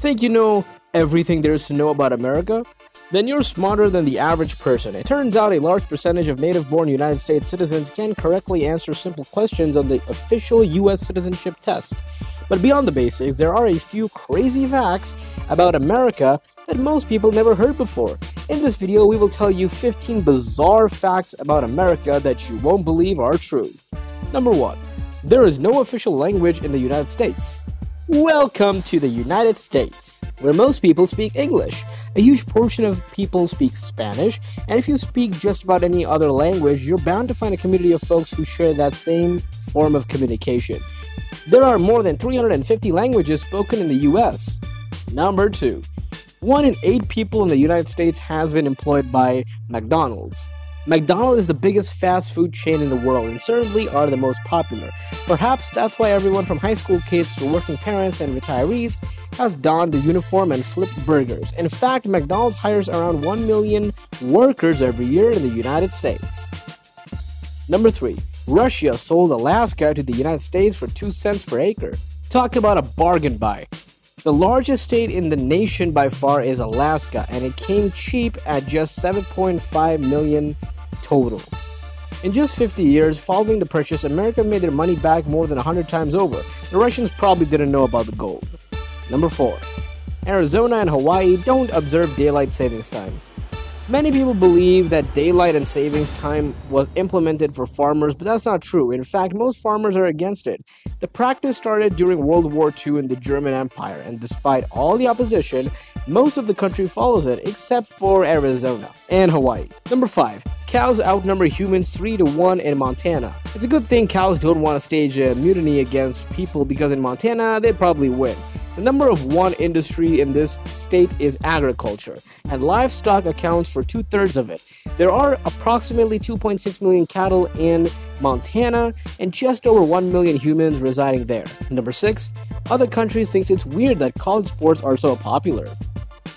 Think you know everything there is to know about America? Then you're smarter than the average person. It turns out a large percentage of native-born United States citizens can correctly answer simple questions on the official US citizenship test. But beyond the basics, there are a few crazy facts about America that most people never heard before. In this video, we will tell you 15 bizarre facts about America that you won't believe are true. Number 1. There is no official language in the United States. Welcome to the United States, where most people speak English. A huge portion of people speak Spanish, and if you speak just about any other language, you're bound to find a community of folks who share that same form of communication. There are more than 350 languages spoken in the US. Number 2. 1 in 8 people in the United States has been employed by McDonald's. McDonald's is the biggest fast food chain in the world and certainly are the most popular. Perhaps that's why everyone from high school kids to working parents and retirees has donned the uniform and flipped burgers. In fact, McDonald's hires around 1 million workers every year in the United States. Number 3. Russia sold Alaska to the United States for 2 cents per acre. Talk about a bargain buy. The largest state in the nation by far is Alaska, and it came cheap at just $7.5 million total. In just 50 years following the purchase, America made their money back more than 100 times over. The Russians probably didn't know about the gold. Number 4. Arizona and Hawaii don't observe daylight savings time. Many people believe that daylight and savings time was implemented for farmers, but that's not true. In fact, most farmers are against it. The practice started during World War II in the German Empire, and despite all the opposition, most of the country follows it, except for Arizona and Hawaii. Number 5. Cows outnumber humans 3-1 in Montana. It's a good thing cows don't want to stage a mutiny against people because in Montana, they'd probably win. The number one industry in this state is agriculture, and livestock accounts for 2/3 of it. There are approximately 2.6 million cattle in Montana and just over 1 million humans residing there. Number 6. Other countries think it's weird that college sports are so popular.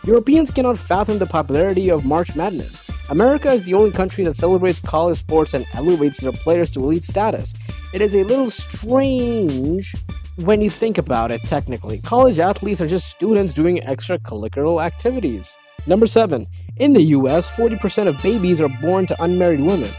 Europeans cannot fathom the popularity of March Madness. America is the only country that celebrates college sports and elevates their players to elite status. It is a little strange when you think about it technically. College athletes are just students doing extracurricular activities. Number 7. In the US, 40% of babies are born to unmarried women.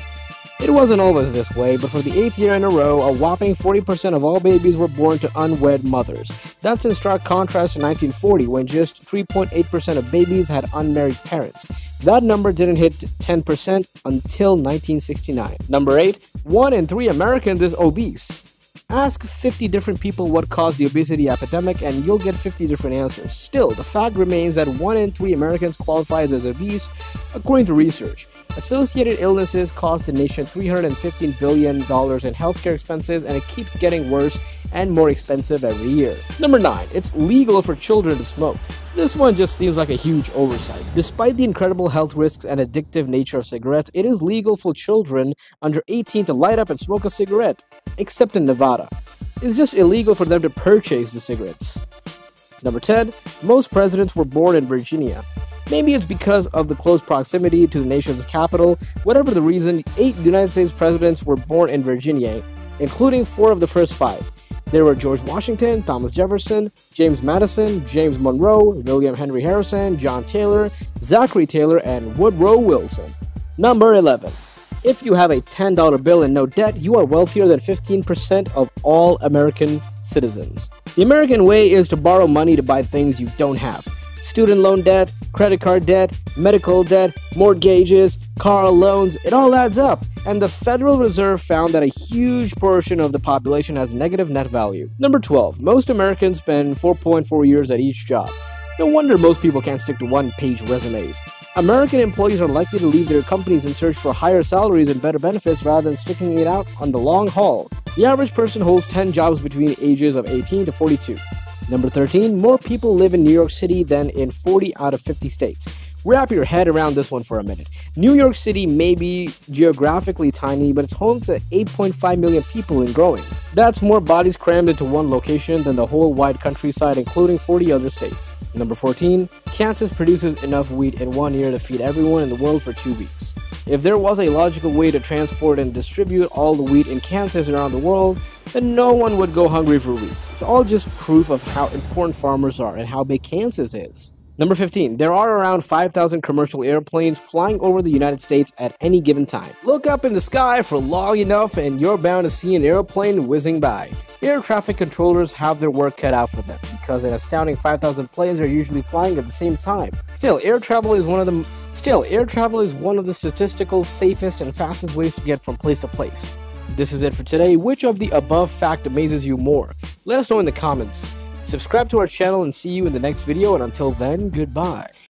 It wasn't always this way, but for the 8th year in a row, a whopping 40% of all babies were born to unwed mothers. That's in stark contrast to 1940, when just 3.8% of babies had unmarried parents. That number didn't hit 10% until 1969. Number 8. 1 in 3 Americans is obese. Ask 50 different people what caused the obesity epidemic and you'll get 50 different answers. Still, the fact remains that 1 in 3 Americans qualifies as obese, according to research. Associated illnesses cost the nation $315 billion in healthcare expenses, and it keeps getting worse and more expensive every year. Number 9. It's legal for children to smoke. This one just seems like a huge oversight. Despite the incredible health risks and addictive nature of cigarettes, it is legal for children under 18 to light up and smoke a cigarette, except in Nevada. It's just illegal for them to purchase the cigarettes. Number 10. Most presidents were born in Virginia. Maybe it's because of the close proximity to the nation's capital. Whatever the reason, 8 United States presidents were born in Virginia, including 4 of the first 5. There were George Washington, Thomas Jefferson, James Madison, James Monroe, William Henry Harrison, John Taylor, Zachary Taylor, and Woodrow Wilson. Number 11. If you have a $10 bill and no debt, you are wealthier than 15% of all American citizens. The American way is to borrow money to buy things you don't have. Student loan debt, credit card debt, medical debt, mortgages, car loans, it all adds up. And the Federal Reserve found that a huge portion of the population has negative net value. Number 12. Most Americans spend 4.4 years at each job. No wonder most people can't stick to one-page resumes. American employees are likely to leave their companies in search for higher salaries and better benefits rather than sticking it out on the long haul. The average person holds 10 jobs between the ages of 18 to 42. Number 13. More people live in New York City than in 40 out of 50 states. Wrap your head around this one for a minute. New York City may be geographically tiny, but it's home to 8.5 million people and growing. That's more bodies crammed into one location than the whole wide countryside, including 40 other states. Number 14. Kansas produces enough wheat in 1 year to feed everyone in the world for 2 weeks. If there was a logical way to transport and distribute all the wheat in Kansas around the world, then no one would go hungry for weeks. It's all just proof of how important farmers are and how big Kansas is. Number 15. There are around 5,000 commercial airplanes flying over the United States at any given time. Look up in the sky for long enough and you're bound to see an airplane whizzing by. Air traffic controllers have their work cut out for them, because an astounding 5,000 planes are usually flying at the same time. Still, air travel is one of the statistical safest and fastest ways to get from place to place. This is it for today. Which of the above fact amazes you more? Let us know in the comments. Subscribe to our channel and see you in the next video, and until then, goodbye.